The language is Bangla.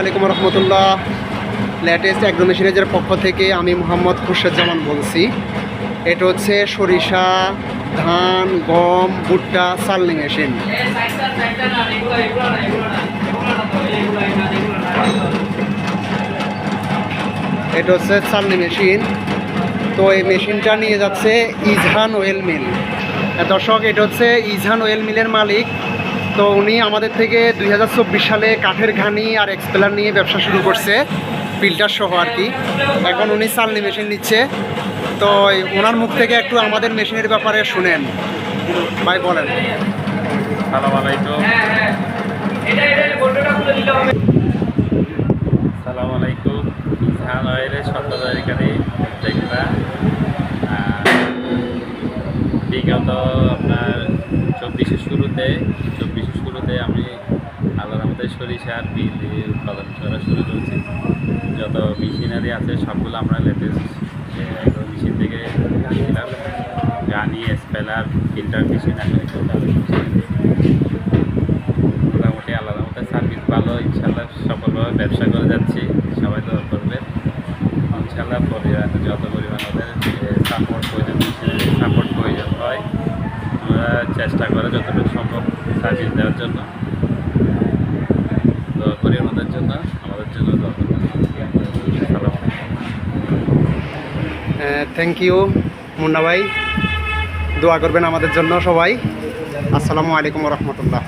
আলাইকুম রহমতুল্লাহ। লেটেস্ট অ্যাগ্রো মেশিনারিজের পক্ষ থেকে আমি মোহাম্মদ খুরশেদজামান বলছি। এটা হচ্ছে সরিষা, ধান, গম, ভুট্টা চালনি মেশিন। এটা হচ্ছে চালনি মেশিন। তো এই মেশিনটা নিয়ে যাচ্ছে ইজহান ওয়েল মিল। দর্শক, এটা হচ্ছে ইজহান ওয়েল মিলের মালিক। তো উনি আমাদের থেকে 2024 সালে কাঠের ঘানি আর এক্সপেলার নিয়ে ব্যবসা শুরু করছে, ফিল্টার সহ আর কি। এখন উনি চালনি মেশিন নিচ্ছে। তো ওনার মুখ থেকে একটু আমাদের মেশিনের ব্যাপারে শুনেন। ভাই বলেন। সালাম আলাইকুম। সালাম আলাইকুম। ইজহান অয়েলের স্বত্বাধিকারী উদ্যোক্তা। বিগত আপনার 24-এর শুরুতে আমি আল্লাহর আমাদের সরিষার বীজ উৎপাদন করা শুরু করেছি। যত মেশিনারি আছে সবগুলো আমরা লেটেস্ট মেশিন থেকে কিনেছিলাম। গানি, স্পেলার, ফিল্টার মেশিন মোটামুটি আল্লাহর আমাদের সার্ভিস ভালো। ইনশাল্লাহ সফলভাবে ব্যবসা করে যাচ্ছি। সবাই দোয়া করবেন। ইনশাল্লাহ যত পরিমাণ ওদের সাপোর্ট প্রয়োজন হয় আমরা চেষ্টা করে যতটুকু সম্ভব সার্ভিস দেওয়ার জন্য। দোয়া করি আমাদের জন্য দোয়া করবেন। থ্যাংক ইউ মুন্না ভাই। দোয়া করবেন আমাদের জন্য সবাই। আসসালামু আলাইকুম রহমতুল্লাহ।